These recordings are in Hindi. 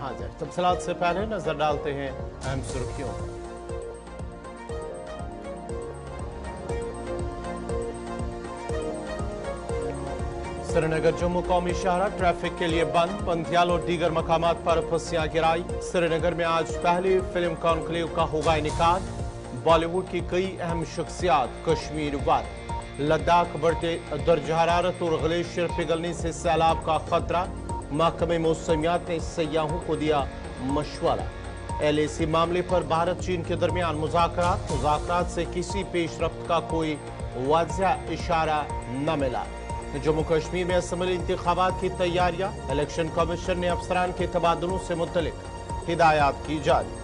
हाजिर। तफसीलात से पहले नजर डालते हैं अहम सुर्खियों पर। श्रीनगर जम्मू कौमी शाहरा ट्रैफिक के लिए बंद, पंथियाल और दीगर मकामात पर पस्सियां गिराई। श्रीनगर में आज पहली फिल्म कॉन्क्लेव का होगा इनेकाद। बॉलीवुड की कई अहम शख्सियात कश्मीर वार। लद्दाख बढ़ते दर्ज हरारत और ग्लेशियर पिघलने से सैलाब का खतरा। महकमे मौसमियात ने सयाहों को दिया मशवरा। LAC मामले पर भारत चीन के दरमियान मुज़ाकरात से किसी पेशरफ्त का कोई वाज़ेह इशारा न मिला। जम्मू कश्मीर में असम्बली इंतखाबात की तैयारियां। इलेक्शन कमीशन ने अफसरान के तबादलों से मुतल्लिक हिदायत की जारी।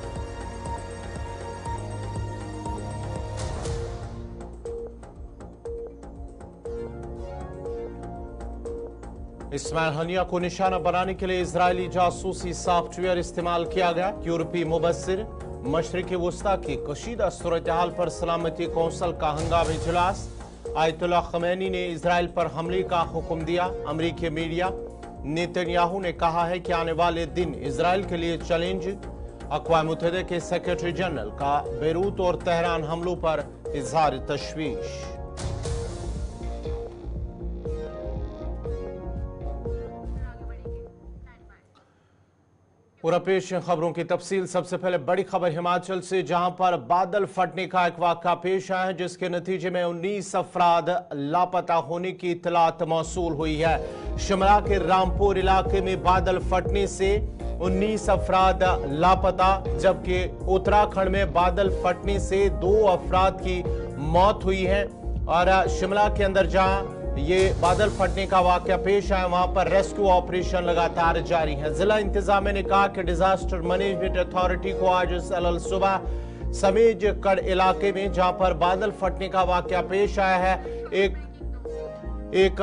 इस्माइल हनिया को निशाना बनाने के लिए इजरायली जासूसी सॉफ्टवेयर इस्तेमाल किया गया। यूरोपीय मुबस्सिर मशरिक़ वुस्ता की कशीदा सूरत हाल पर सलामती कौंसिल का हंगामी इजलास। आयतुल्लाह खमैनी ने इजराइल पर हमले का हुक्म दिया। अमरीकी मीडिया नेतन्याहू ने कहा है कि आने वाले दिन इजराइल के लिए चैलेंजिंग। अक़वाम मुत्तहिदा के सेक्रेटरी जनरल का बेरूत और तेहरान हमलों पर इजहार तशवीश। पूरा पेश खबरों की तफसील। सबसे पहले बड़ी खबर हिमाचल से, जहां पर बादल फटने का एक वाक़ा पेश आया है, जिसके नतीजे में 19 अफराद लापता होने की इतलात मौसूल हुई है। शिमला के रामपुर इलाके में बादल फटने से 19 अफराद लापता, जबकि उत्तराखंड में बादल फटने से 2 अफराद की मौत हुई है। और शिमला के अंदर जहां ये बादल फटने का वाकया पेश आया, वहां पर रेस्क्यू ऑपरेशन लगातार जारी है। जिला इंतजामिया ने कहा कि डिजास्टर मैनेजमेंट अथॉरिटी को आज सुबह समेज कड़ इलाके में, जहां पर बादल फटने का वाकया पेश आया है, एक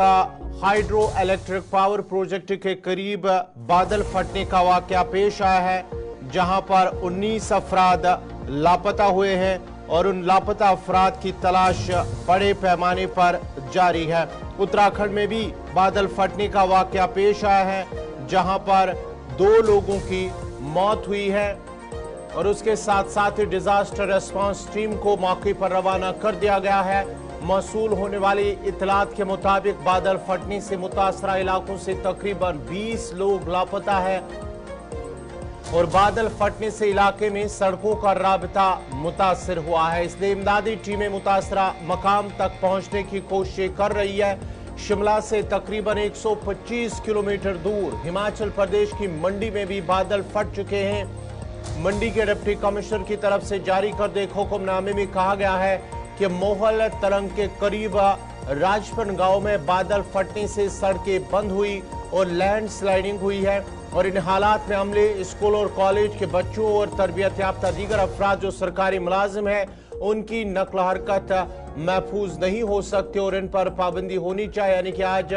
हाइड्रो इलेक्ट्रिक पावर प्रोजेक्ट के करीब बादल फटने का वाकया पेश आया है, जहां पर 19 अफराद लापता हुए हैं और उन लापता अफराद की तलाश बड़े पैमाने पर जारी है। उत्तराखंड में भी बादल फटने का वाकया पेश आया है, जहां पर 2 लोगों की मौत हुई है और उसके साथ साथ ही डिजास्टर रेस्पॉन्स टीम को मौके पर रवाना कर दिया गया है। मौसूल होने वाली इतलात के मुताबिक बादल फटने से मुतासरा इलाकों से तकरीबन 20 लोग लापता है और बादल फटने से इलाके में सड़कों का राबता मुतासर हुआ है। इसलिए इमदादी टीमें मुतासरा मकाम तक पहुंचने की कोशिश कर रही है। शिमला से तकरीबन 125 किलोमीटर दूर हिमाचल प्रदेश की मंडी में भी बादल फट चुके हैं। मंडी के डिप्टी कमिश्नर की तरफ से जारी करदे एक हुक्मनामे में कहा गया है कि मोहल तरंग के करीब राजपन गांव में बादल फटने से सड़कें बंद हुई और लैंड स्लाइडिंग हुई है और इन हालात में अमले, स्कूल और कॉलेज के बच्चों और तरबियत याफ्ता दीगर अफराद जो सरकारी मुलाजिम है, उनकी नकल हरकत महफूज नहीं हो सकती और इन पर पाबंदी होनी चाहिए। यानी कि आज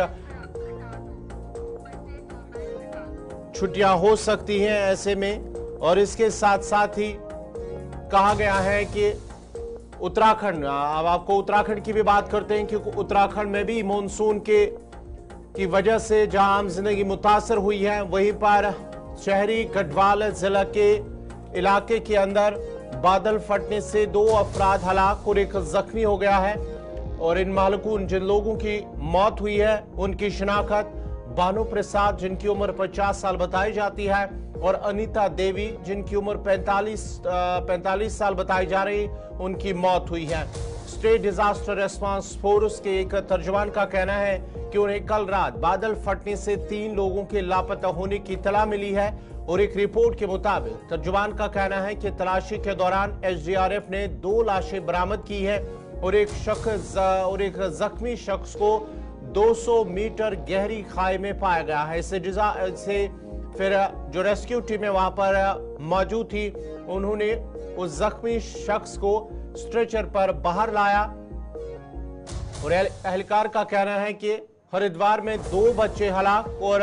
छुट्टियां हो सकती हैं ऐसे में। और इसके साथ साथ ही कहा गया है कि उत्तराखंड, अब आपको उत्तराखंड की भी बात करते हैं कि उत्तराखंड में भी मानसून की वजह से जहां आम जिंदगी मुतासर हुई है, वहीं पर शहरी गढ़वाल जिला के इलाके के अंदर बादल फटने से 2 अफराद हलाक और 1 जख्मी हो गया है। और इन मालकून जिन लोगों की मौत हुई है उनकी शिनाख्त भानु प्रसाद, जिनकी उम्र 50 साल बताई जाती है, और अनीता देवी, जिनकी उम्र 45 साल बताई जा रही, उनकी मौत हुई है। स्टेट डिजास्टर रेस्पॉन्स फोर्स के एक तर्जुमान का कहना है कि उन्हें कल रात बादल फटने से 3 लोगों के लापता होने की इत्तला मिली है और एक रिपोर्ट के मुताबिक तर्जुमान का कहना है कि तलाशी के दौरान SDRF ने 2 लाशें बरामद की है और एक जख्मी शख्स को 200 मीटर गहरी खाई में पाया गया है। इससे फिर जो रेस्क्यू टीमें वहां पर मौजूद थी, उन्होंने उस जख्मी शख्स को स्ट्रेचर पर बाहर लाया और एहलकार का कहना है कि हरिद्वार में 2 बच्चे हलाक और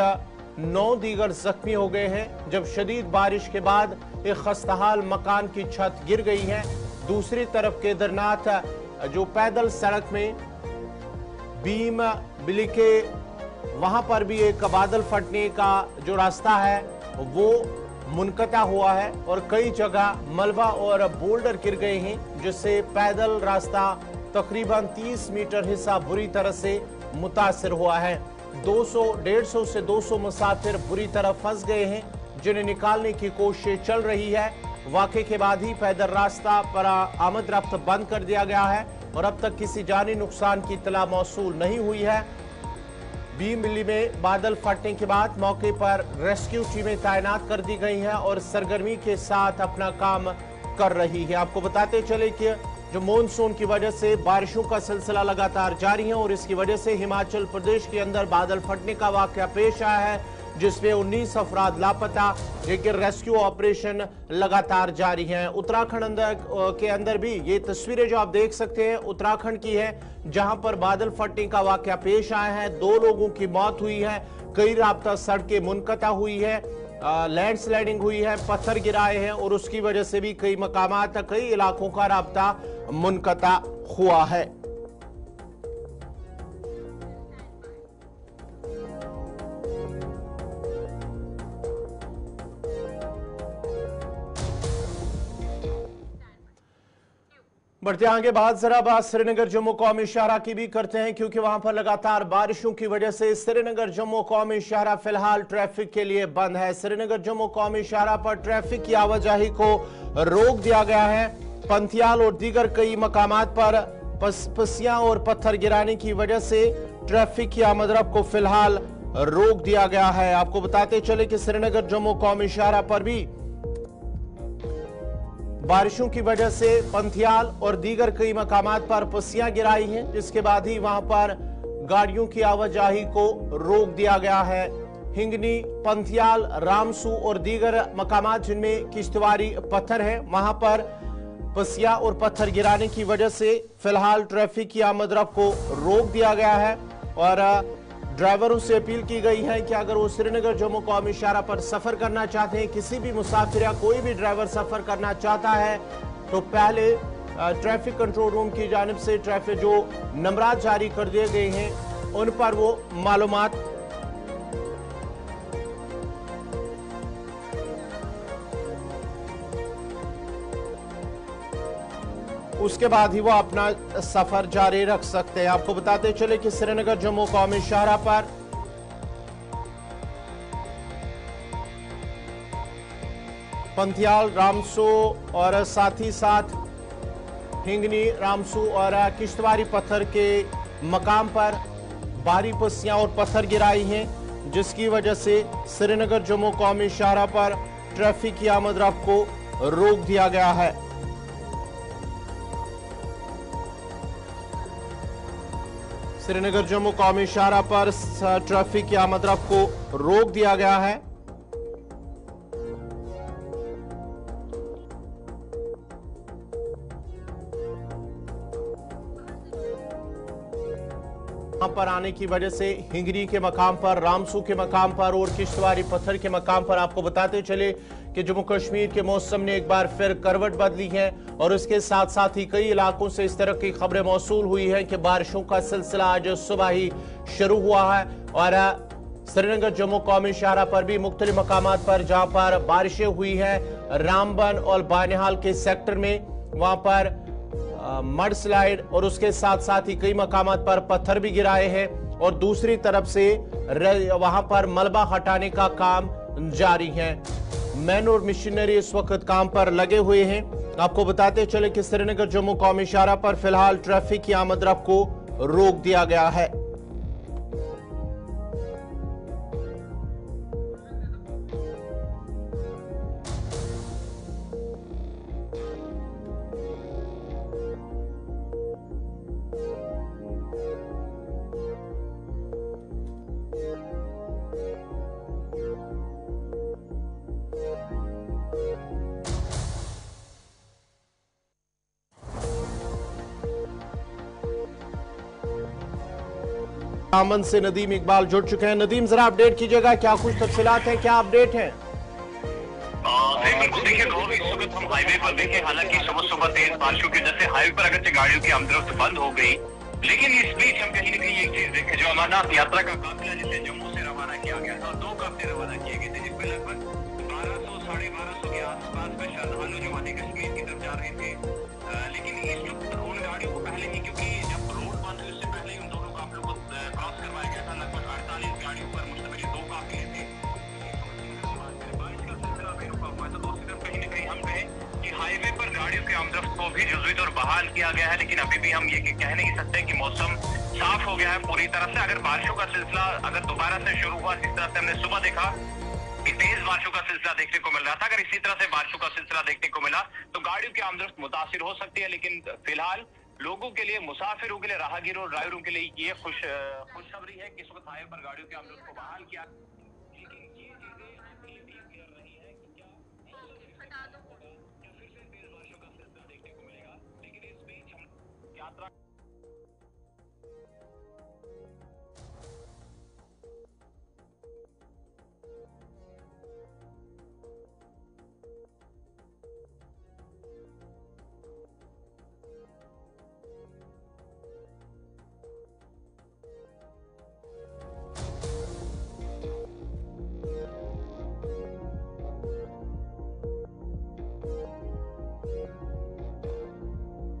9 दीगर जख्मी हो गए हैं, जब शदीद बारिश के बाद एक खस्ताहाल मकान की छत गिर गई है। दूसरी तरफ केदारनाथ जो पैदल सड़क में बीम बिलिके, वहां पर भी एक बादल फटने का जो रास्ता है वो मुनक़ता हुआ है और कई जगह मलबा और बोल्डर गिर गए हैं, जिससे पैदल रास्ता तकरीबन 30 मीटर हिस्सा बुरी तरह से मुतासिर हुआ है। 150 से 200 मुसाफिर बुरी तरह फंस गए हैं, जिन्हें निकालने की कोशिश चल रही है। वाक़े के बाद ही पैदल रास्ता पर आमद रफ्त बंद कर दिया गया है और अब तक किसी जानी नुकसान की इत्तला मौसूल नहीं हुई है। भीमबिल्ली में बादल फटने के बाद मौके पर रेस्क्यू टीमें तैनात कर दी गई हैं और सरगर्मी के साथ अपना काम कर रही है। आपको बताते चले कि जो मॉनसून की वजह से बारिशों का सिलसिला लगातार जारी है और इसकी वजह से हिमाचल प्रदेश के अंदर बादल फटने का वाकया पेश आया है, जिसमें 19 अफराद लापता, लेकिन रेस्क्यू ऑपरेशन लगातार जारी है। उत्तराखंड के अंदर भी ये तस्वीरें जो आप देख सकते हैं उत्तराखंड की है, जहां पर बादल फटने का वाकया पेश आया है। 2 लोगों की मौत हुई है, कई राब्ता सड़कें मुनक़ता हुई है, लैंडस्लाइडिंग हुई है, पत्थर गिराए हैं और उसकी वजह से भी कई मकामात कई इलाकों का राब्ता मुनक़ता हुआ है। बढ़ते आगे बात जरा बात श्रीनगर जम्मू कौमी शाहरा की भी करते हैं, क्योंकि वहां पर लगातार बारिशों की वजह से श्रीनगर जम्मू कौमी शाहरा फिलहाल ट्रैफिक के लिए बंद है। श्रीनगर जम्मू कौमी शाहरा पर ट्रैफिक की आवाजाही को रोक दिया गया है। पंथियाल और दीगर कई मकामात पर पसियां और पत्थर गिराने की वजह से ट्रैफिक की आमदरफ्त को फिलहाल रोक दिया गया है। आपको बताते चले कि श्रीनगर जम्मू कौमी शाहरा पर भी बारिशों की वजह से पंथियाल और दीगर कई मकामात पर पसियां गिराई हैं, जिसके बाद ही वहां पर गाड़ियों की आवाजाही को रोक दिया गया है। हिंगनी, पंथियाल, रामसू और दीगर मकामात जिनमें किश्तवारी पत्थर है, वहां पर पसियां और पत्थर गिराने की वजह से फिलहाल ट्रैफिक की आमदरफ्त को रोक दिया गया है और ड्राइवरों से अपील की गई है कि अगर वो श्रीनगर जम्मू कौमी शाहरा पर सफर करना चाहते हैं, किसी भी मुसाफिर या कोई भी ड्राइवर सफर करना चाहता है, तो पहले ट्रैफिक कंट्रोल रूम की जानिब से ट्रैफिक जो नंबरात जारी कर दिए गए हैं उन पर वो मालूमात उसके बाद ही वो अपना सफर जारी रख सकते हैं। आपको बताते चले कि श्रीनगर जम्मू कौमी शाहरा पर पंथियाल, रामसू और साथ ही साथ हिंगनी, रामसू और किश्तवारी पत्थर के मकाम पर भारी पसियां और पत्थर गिराई हैं, जिसकी वजह से श्रीनगर जम्मू कौमी शाहरा पर ट्रैफिक की आमदरफ्त को रोक दिया गया है। श्रीनगर जम्मू कौमी शाहरा पर ट्रैफिक की आमदरफ्त को रोक दिया गया है। यहां पर आने की वजह से हिंगरी के मकाम पर, रामसू के मकाम पर और किश्तवारी पत्थर के मकाम पर आपको बताते चले कि जम्मू कश्मीर के मौसम ने एक बार फिर करवट बदली है और उसके साथ साथ ही कई इलाकों से इस तरह की खबरें मौसूल हुई हैं कि बारिशों का सिलसिला आज सुबह ही शुरू हुआ है और श्रीनगर जम्मू कौमी शाहरा पर भी मुख्तलिफ मकामात पर जहां पर बारिशें हुई हैं, रामबन और बानिहाल के सेक्टर में वहां पर मड स्लाइड और उसके साथ साथ ही कई मकामात पर पत्थर भी गिराए हैं और दूसरी तरफ से वहां पर मलबा हटाने का काम जारी है। मैन और मशीनरी इस वक्त काम पर लगे हुए हैं। आपको बताते चले कि श्रीनगर जम्मू कौमी शाहरा पर फिलहाल ट्रैफिक की आमदरफ्त को रोक दिया गया है। आमन से नदीम इकबाल जुड़ चुके हैं। नदीम, जरा अपडेट कीजिएगा, क्या कुछ तफसीलात हैं, क्या अपडेट है? बिल्कुल, देखिए गौरव, इस वक्त हम हाईवे पर देखें, हालांकि सुबह सुबह तेज बारिशों की वजह से हाईवे पर अगरचे गाड़ियों की आमदरफ्त बंद हो गई, लेकिन इस बीच हम कहीं न कहीं एक चीज देखें, जो अमरनाथ यात्रा का काफिला जिसे जम्मू से रवाना किया गया था, 2 काफिले रवाना किए गए थे, जिसमें लगभग 1200 साढ़े श्रद्धालु जो मध्य कश्मीर की तरफ जा रहे थे, लेकिन इस वक्त उन गाड़ियों को पहले ही, क्योंकि जब रोड बंद हुई उससे पहले ही उन दोनों काफिलों को क्रॉस करवाया गया था। लगभग 48 गाड़ियों पर मुश्तमिल 2 काफिले थे। बारिश का सिलसिला भी रुका हुआ है, तो दूसरी तरफ कहीं न कहीं हम कहें कि हाईवे पर गाड़ियों के आमदरफ्त को भी जुज़वी तौर बहाल किया गया है, लेकिन अभी भी हम ये कह नहीं सकते कि मौसम साफ हो गया है पूरी तरह से। अगर बारिशों का सिलसिला अगर दोबारा से शुरू हुआ, जिस तरह से हमने सुबह देखा कि तेज बारिशों का सिलसिला देखने को मिल रहा था, अगर इसी तरह से बारिशों का सिलसिला देखने को मिला तो गाड़ियों की आमदरफ्त मुतासिर हो सकती है। लेकिन फिलहाल लोगों के लिए, मुसाफिरों के लिए, राहगीरों और ड्राइवरों के लिए ये खुशखबरी है कि इस वक्त हाईवे पर गाड़ियों की आमदरफ्त को बहाल किया। लेकिन ये चीजें अभी भी क्लियर नहीं है कि क्या फिर से तेज बारिशों का सिलसिला देखने को मिलेगा। लेकिन इस बीच हम यात्रा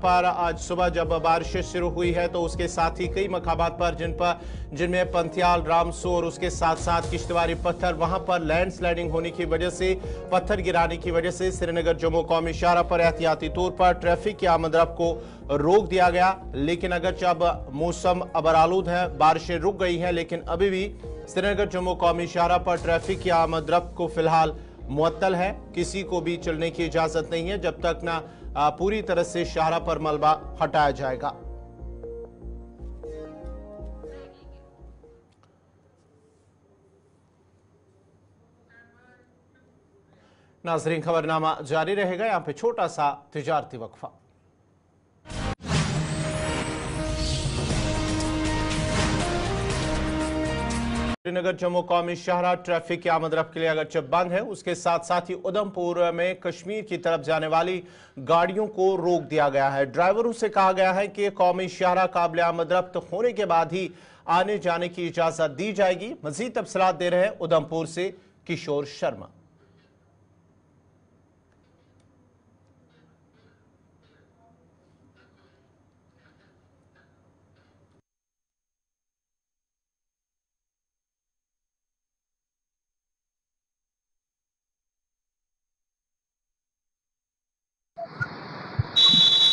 पर आज सुबह जब बारिश शुरू हुई है तो उसके साथ ही कई मकामात पर जिनमें पंथियाल, रामसू और उसके साथ साथ किश्तवाड़ी पत्थर, वहां पर लैंडस्लाइडिंग होने की वजह से, पत्थर गिराने की वजह से श्रीनगर जम्मू कौमी शाहरा पर एहतियाती तौर पर ट्रैफिक की आमदरफ्त को रोक दिया गया। लेकिन अगरचे अब मौसम अबरालूद है, बारिशें रुक गई हैं, लेकिन अभी भी श्रीनगर जम्मू कौमी शाहरा पर ट्रैफिक की आमदरफ्त को फिलहाल मुअत्तल है। किसी को भी चलने की इजाजत नहीं है जब तक ना पूरी तरह से शाहरा पर मलबा हटाया जाएगा। नाजरीन, खबरनामा जारी रहेगा। यहां पे छोटा सा तिजारती वक्फा। श्रीनगर जम्मू कौमी शाहरा ट्रैफिक की आमदरफ्त के लिए अगरचे बंद है, उसके साथ साथ ही उधमपुर में कश्मीर की तरफ जाने वाली गाड़ियों को रोक दिया गया है। ड्राइवरों से कहा गया है कि कौमी शाहरा काबिल आमदरफ्त होने के बाद ही आने जाने की इजाजत दी जाएगी। मजीद तफसीलात दे रहे हैं उधमपुर से किशोर शर्मा।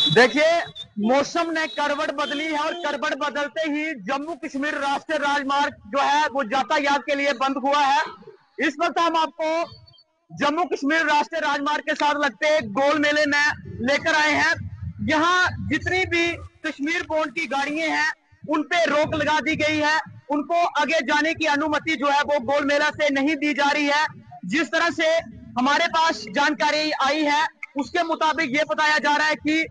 देखिए, मौसम ने करवट बदली है और करवट बदलते ही जम्मू कश्मीर राष्ट्रीय राजमार्ग जो है वो यातायात के लिए बंद हुआ है। इस वक्त हम आपको जम्मू कश्मीर राष्ट्रीय राजमार्ग के साथ लगते गोल मेले में लेकर आए हैं। यहाँ जितनी भी कश्मीर बोर्ड की गाड़ियां हैं उन पे रोक लगा दी गई है, उनको आगे जाने की अनुमति जो है वो गोल मेला से नहीं दी जा रही है। जिस तरह से हमारे पास जानकारी आई है उसके मुताबिक ये बताया जा रहा है कि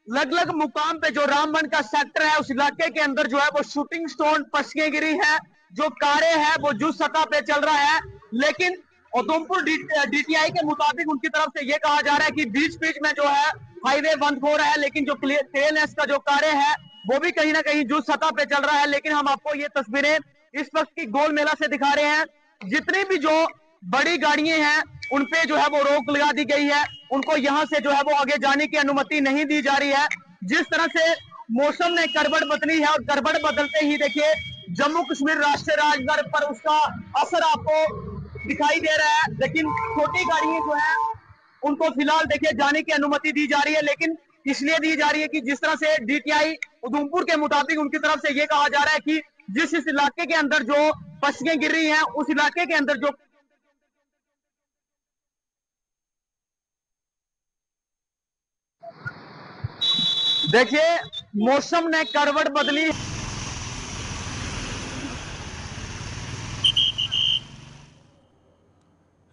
अलग अलग मुकाम पे जो रामबन का सेक्टर है उस इलाके के अंदर जो है वो शूटिंग स्टोन पसके गिरी है, जो कारें हैं वो जुज सतह पे चल रहा है। लेकिन उधमपुर डीटीआई के मुताबिक उनकी तरफ से ये कहा जा रहा है कि बीच बीच में जो है हाईवे बंद हो रहा है, लेकिन जो टेलनेस का जो कारें है वो भी कहीं ना कहीं जुज सतह पे चल रहा है। लेकिन हम आपको ये तस्वीरें इस वक्त की गोल मेला से दिखा रहे हैं। जितनी भी जो बड़ी गाड़ियां हैं उन पे जो है वो रोक लगा दी गई है, उनको यहां से जो है वो आगे जाने की अनुमति नहीं दी जा रही है। जिस तरह से मौसम ने करवट बदली है और करवट बदलते ही देखिए जम्मू कश्मीर राष्ट्रीय राजमार्ग पर उसका असर आपको दिखाई दे रहा है। लेकिन छोटी गाड़ियां जो है उनको फिलहाल देखिए जाने की अनुमति दी जा रही है, लेकिन इसलिए दी जा रही है कि जिस तरह से डीटीआई उधमपुर के मुताबिक उनकी तरफ से ये कहा जा रहा है कि जिस इस इलाके के अंदर जो पसकें गिर रही हैं उस इलाके के अंदर जो देखिए मौसम ने करवट बदली।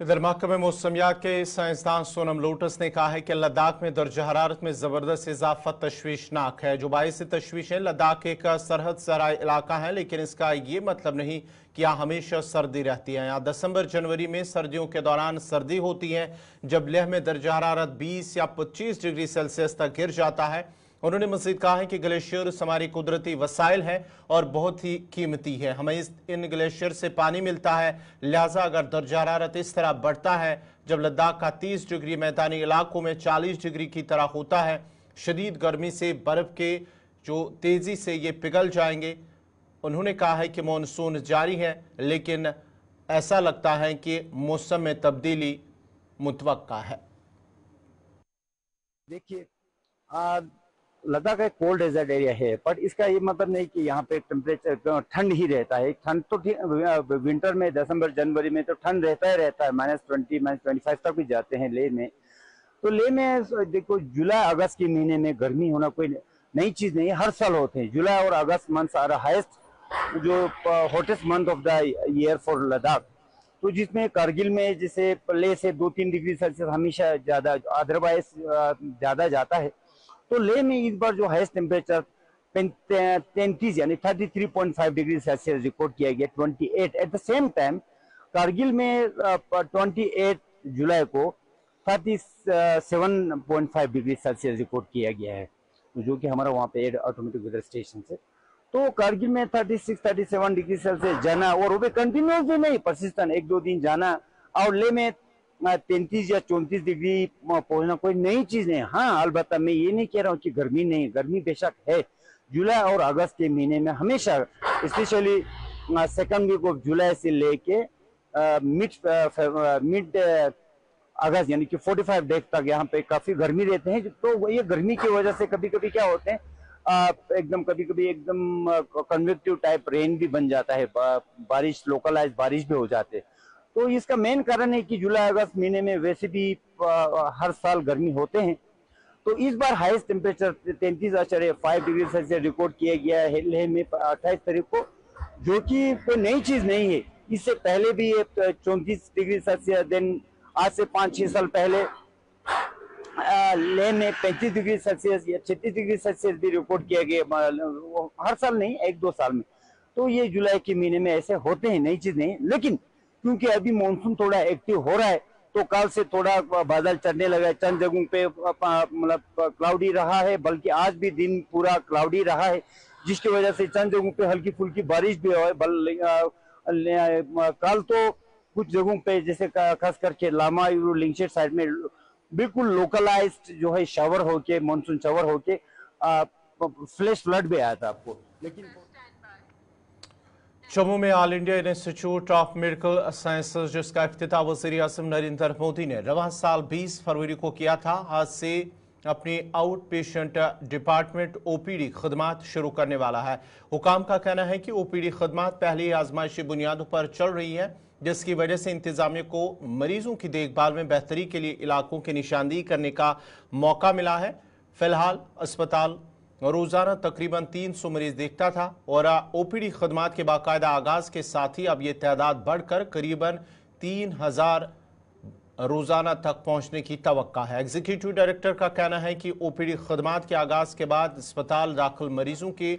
इधर महकमे मौसमियात के साइंसदान सोनम लोटस ने कहा है कि लद्दाख में दर्ज हरारत में जबरदस्त इजाफा तशवीशनाक है। जो बाइस तशवीश है, लद्दाख एक सरहद सराय इलाका है, लेकिन इसका ये मतलब नहीं कि यहाँ हमेशा सर्दी रहती है। यहाँ दिसंबर जनवरी में सर्दियों के दौरान सर्दी होती है, जब लेह में दर्ज हरारत 20 या 25 डिग्री सेल्सियस तक गिर जाता है। उन्होंने मजीद कहा है कि ग्लेशियर्स हमारी कुदरती वसाइल हैं और बहुत ही कीमती है। हमें इन ग्लेशियर से पानी मिलता है, लिहाजा अगर दर्जा हरारत इस तरह बढ़ता है जब लद्दाख का 30 डिग्री मैदानी इलाकों में 40 डिग्री की तरह होता है, शदीद गर्मी से बर्फ के जो तेजी से ये पिघल जाएंगे। उन्होंने कहा है कि मानसून जारी है, लेकिन ऐसा लगता है कि मौसम में तब्दीली मुतवक्का है। देखिए, लद्दाख एक कोल्ड डेजर्ट एरिया है, पर इसका ये मतलब नहीं कि यहाँ पे टेम्परेचर ठंड ही रहता है। ठंड तो विंटर में दिसंबर जनवरी में तो ठंड रहता ही रहता है, -20 -25 तक भी जाते हैं लेह में। तो लेह में देखो, जुलाई अगस्त के महीने में गर्मी होना कोई नई चीज नहीं है, हर साल होते हैं। जुलाई और अगस्त मंथ आर हाईएस्ट जो hottest month of the year for Ladakh. तो जिसमें कारगिल में जैसे लेह से 2-3 डिग्री सेल्सियस हमेशा ज्यादा, अदरवाइज ज्यादा जाता है। तो लेह में इस बार जो हाईएस्ट टेम्परेचर 33 यानी 33.5 डिग्री सेल्सियस रिकॉर्ड किया गया, 28। At the same time Kargil में 28 जुलाई को 37.5 डिग्री सेल्सियस रिकॉर्ड किया गया है, जो कि हमारा वहाँ पे ऑटोमेटिक वेदर स्टेशन से। तो कारगिल में 36-37 डिग्री सेल्सियस जाना, और वो भी कंटिन्यूस भी नहीं, परसिस्टेंट 1-2 दिन जाना। और लेह में 33 या 34 डिग्री पहुंचना कोई नई चीज नहीं। हाँ, अलबत्ता मैं ये नहीं कह रहा हूँ कि गर्मी नहीं, गर्मी बेशक है। जुलाई और अगस्त के महीने में हमेशा, specially second week of July से लेके मिड अगस्त यानी कि 45 डेज तक यहाँ पे काफी गर्मी रहते हैं। तो ये गर्मी की वजह से कभी कभी क्या होते हैं, कभी कभी एकदम कन्वेक्टिव टाइप रेन भी बन जाता है, बारिश, लोकलाइज बारिश भी हो जाते हैं। तो इसका मेन कारण है कि जुलाई अगस्त महीने में वैसे भी हर साल गर्मी होते हैं। तो इस बार highest temperature 33.5 degree Celsius record किया गया है लेह में 28 तारीख को, जो कि कोई नई चीज नहीं है। इससे पहले भी 34 डिग्री सेल्सियस, देन आज से 5-6 साल पहले लेह में 35 डिग्री सेल्सियस या 36 डिग्री सेल्सियस भी रिकॉर्ड किया गया, हर साल नहीं, 1-2 साल में। तो ये जुलाई के महीने में ऐसे होते हैं, नई चीज नहीं। लेकिन क्योंकि अभी मानसून थोड़ा एक्टिव हो रहा है, तो कल से थोड़ा बादल चढ़ने लगा है। चंद जगहों पे मतलब क्लाउडी रहा है, बल्कि आज भी दिन पूरा क्लाउडी रहा है, जिसकी वजह से चंद जगहों पे हल्की फुल्की बारिश भी हो। कल तो कुछ जगहों पे जैसे खास करके लामा लिंगशेट साइड में बिल्कुल लोकलाइज्ड जो है शावर होके, मानसून शावर होके फ्लैश फ्लड भी आया था आपको। लेकिन जम्मू में all India institute of medical sciences, जिसका इफ्तिताह वज़ीर आज़म नरेंद्र मोदी ने रवां साल 20 फरवरी को किया था, आज से अपनी आउट पेशेंट डिपार्टमेंट OPD खदमात शुरू करने वाला है। हुकाम का कहना है कि OPD खदमात पहले आजमाइशी बुनियादों पर चल रही है, जिसकी वजह से इंतजामिया को मरीजों की देखभाल में बेहतरी के लिए इलाकों की निशानदेही करने का मौका मिला है। फिलहाल अस्पताल रोजाना तकरीबन 300 मरीज देखता था और OPD खदमात के बाकायदा आगाज के साथ ही अब ये तादाद बढ़कर करीबन 3000 रोजाना तक पहुंचने की तवक्का है। एग्जीक्यूटिव डायरेक्टर का कहना है कि OPD खदमात के आगाज के बाद अस्पताल दाखिल मरीजों की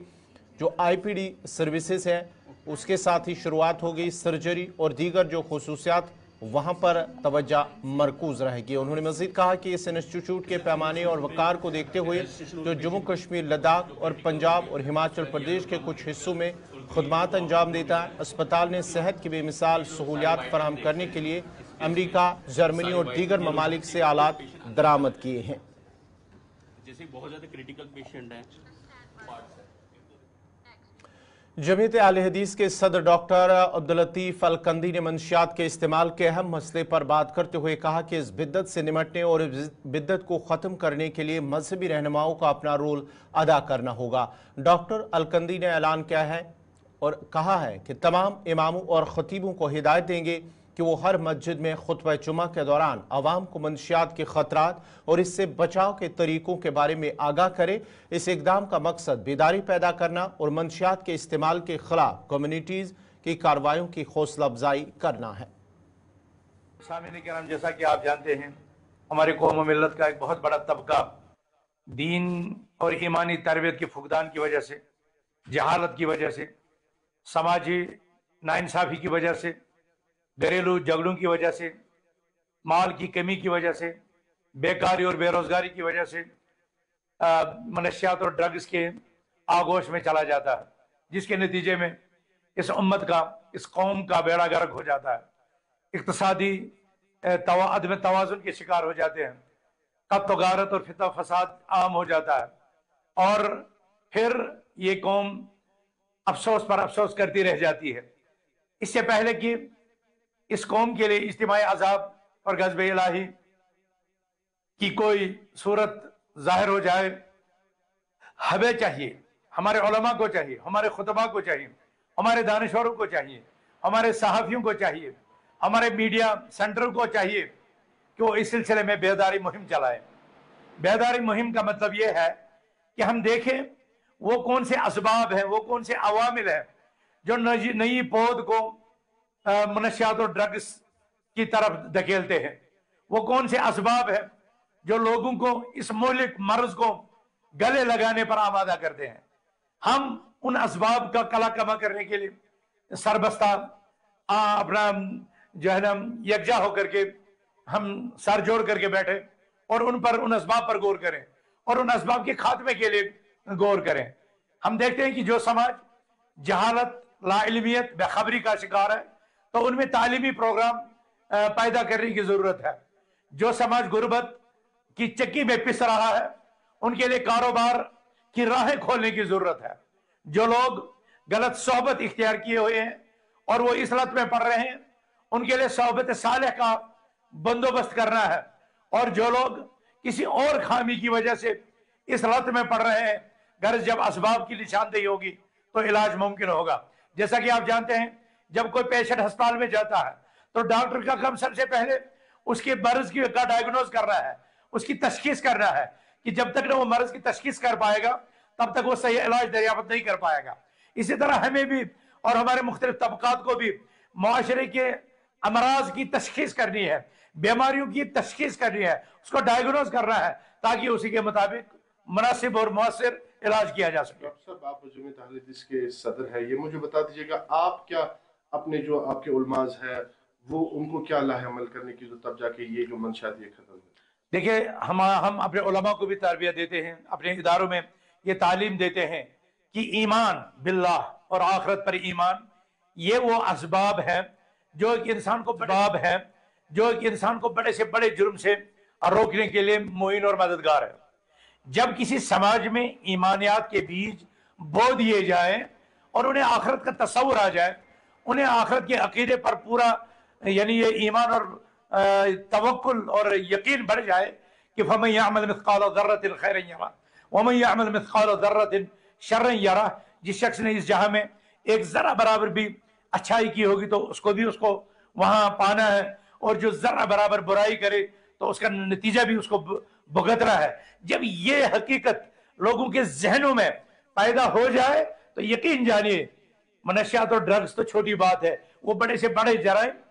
जो IPD सर्विसेज है उसके साथ ही शुरुआत हो गई सर्जरी और दीगर जो खुसूसियात वहां पर तवज्जो मरकूज रहेगी। उन्होंने मजीद कहा कि इस इंस्टीट्यूट के पैमाने और वकार को देखते हुए जो जम्मू कश्मीर, लद्दाख और पंजाब और हिमाचल प्रदेश के कुछ हिस्सों में खुदमात अंजाम देता है, अस्पताल ने सेहत की बेमिसाल सहूलियात फराहम करने के लिए अमरीका, जर्मनी और दीगर ममालिक से आलात दरामद किए हैं। जैसे बहुत ज्यादा क्रिटिकल पेशेंट है। जमीयत अहले हदीस के सदर डॉक्टर अब्दुल लतीफ अल कंदी ने मंशियात के इस्तेमाल के अहम मसले पर बात करते हुए कहा कि इस बिद्दत से निमटने और बिद्दत को ख़त्म करने के लिए मजहबी रहनुमाओं का अपना रोल अदा करना होगा। डॉक्टर अल कंदी ने ऐलान किया है और कहा है कि तमाम इमामों और खतीबों को हिदायत देंगे कि वो हर मस्जिद में खुतबा जुमा के दौरान आवाम को मंशियात के खतरात और इससे बचाव के तरीकों के बारे में आगाह करे। इस इकदाम का मकसद बेदारी पैदा करना और मंशियात के इस्तेमाल के खिलाफ कम्युनिटीज की कार्रवाइयों की हौसला अफजाई करना है। सामने के नाम, जैसा कि आप जानते हैं, हमारे कौम मिल्लत का एक बहुत बड़ा तबका दीन और ईमानी तरबियत की फुकदान की वजह से, जहालत की वजह से, समाजी नाइंसाफी की वजह से, घरेलू झगड़ों की वजह से, माल की कमी की वजह से, बेकारी और बेरोजगारी की वजह से मनशियात और ड्रग्स के आगोश में चला जाता है, जिसके नतीजे में इस उम्मत का, इस कौम का बेड़ा गर्क हो जाता है। इक्तसादी अदम तवाजुन के शिकार हो जाते हैं, कत्ल गारत और फितना फसाद आम हो जाता है, और फिर ये कौम अफसोस पर अफसोस करती रह जाती है। इससे पहले कि इस कौम के लिए इज्तिमाई अजाब और गज़ब इलाही की कोई सूरत जाहिर हो जाए, हमें चाहिए, हमारे उलमा को चाहिए, हमारे खुतबा को चाहिए, हमारे दानिशवरों को चाहिए, हमारे सहाफ़ियों को चाहिए, हमारे मीडिया सेंटर को चाहिए कि वो इस सिलसिले में बेदारी मुहिम चलाए। बेदारी मुहिम का मतलब ये है कि हम देखें वो कौन से असबाब हैं, वो कौन से अवामिल हैं जो नई पौध को मनशियात और ड्रग्स की तरफ धकेलते हैं। वो कौन से असबाब हैं जो लोगों को इस मुहलिक मर्ज को गले लगाने पर आमादा करते हैं। हम उन असबाब का कला कमा करने के लिए सरबस्ता अपना जो है ना यकजा होकर के हम सर जोड़ करके बैठे और उन असबाब पर गौर करें और उन असबाब के खात्मे के लिए गौर करें। हम देखते हैं कि जो समाज जहालत, लाइल्मियत, बेखबरी का शिकार है, तो उनमें तालीमी प्रोग्राम पैदा करने की जरूरत है। जो समाज गुर्बत की चक्की में पिस रहा है, उनके लिए कारोबार की राहें खोलने की जरूरत है। जो लोग गलत सोहबत इख्तियार किए हुए हैं और वो इस लत में पड़ रहे हैं, उनके लिए सोहबत सालेह का बंदोबस्त करना है। और जो लोग किसी और खामी की वजह से इस लत में पड़ रहे हैं, गर्ज जब असबाब की निशानदेही होगी तो इलाज मुमकिन होगा। जैसा कि आप जानते हैं, जब कोई पेशेंट अस्पताल में जाता है तो डॉक्टर का काम सबसे पहले उसके मर्ज का डायग्नोज करना है, उसकी तशखीस करना है, कि जब तक ना वो मर्ज की तशखीस कर पाएगा तब तक वो सही इलाज दरियाफ्त नहीं कर पाएगा। इसी तरह हमें भी और हमारे मुख्तलिफ तबकात को भी मुआशरे के अमराज की तशखीस करनी है, बीमारियों की तशखीस करनी है, उसको डायग्नोज करना है, ताकि उसी के मुताबिक मुनासिब और मुअस्सिर इलाज किया जा सके। डॉक्टर साहब, आप जमीयत अहले हदीस के सदर है, ये मुझे बता दीजिएगा, आप क्या अपने जो आपके उलमाज है वो उनको क्या लाहेअमल करने की जरूरत, तब जाके ये जो मंशात ये खत्म है? देखिए, हम अपने उलमा को भी तरबियत देते हैं, अपने इदारों में ये तालीम देते हैं कि ईमान बिल्लाह और आखिरत पर ईमान, ये वो असबाब है जो एक इंसान को बड़े से बड़े जुर्म से रोकने के लिए मुइन और मददगार है। जब किसी समाज में ईमानियात के बीज बो दिए जाए और उन्हें आखिरत का तस्वुर आ जाए, उन्हें आखिरत के अकीदे पर पूरा यानी ये ईमान और तवक्कुल और यकीन बढ़ जाए कि फमन यअमल मिस्काल ज़र्रतिन खैरन यरा वमन यअमल मिस्काल ज़र्रतिन शर्रन यरा, जिस शख्स ने इस जहां में एक जरा बराबर भी अच्छाई की होगी तो उसको वहां पाना है, और जो जरा बराबर बुराई करे तो उसका नतीजा भी उसको भुगतना है। जब ये हकीकत लोगों के जहनों में पैदा हो जाए तो यकीन जानिए मनशियात और ड्रग्स तो छोटी बात है, वो बड़े से बड़े जराइम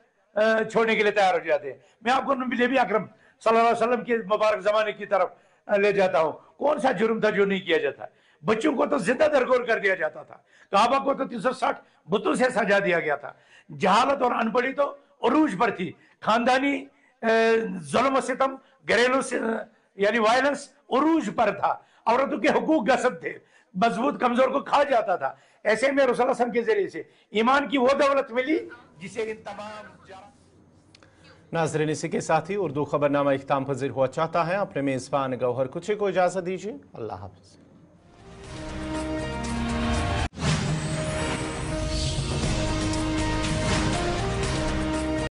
छोड़ने के लिए तैयार हो जाते हैं। मैं आपको नबी अकरम सल्लल्लाहु अलैहि वसल्लम के मुबारक जमाने की तरफ ले जाता हूं। कौन सा जुर्म था जो नहीं किया जाता? बच्चों को तो जिंदा दरगोर कर दिया जाता था, काबा को तो 360 बुतों से सजा दिया गया था। जहालत और अनपढ़ी तो उरूज पर थी, खानदानी जुल्म सितम, घरेलू यानी वायलेंस उरूज पर था, औरतों के हुकूक गसब थे, मजबूत कमजोर को खा जाता था। ऐसे में रसूल सल्लल्लाहु अलैहि वसल्लम के जरिए से ईमान की वो दौलत मिली जिसे इन तमाम नाज़रीन, इसी के साथ ही उर्दू खबरनामा इख्तिताम पज़ीर हुआ चाहता है। अपने मेज़बान गौहर कुछे को इजाज़त दीजिए। अल्लाह हाफ़िज़।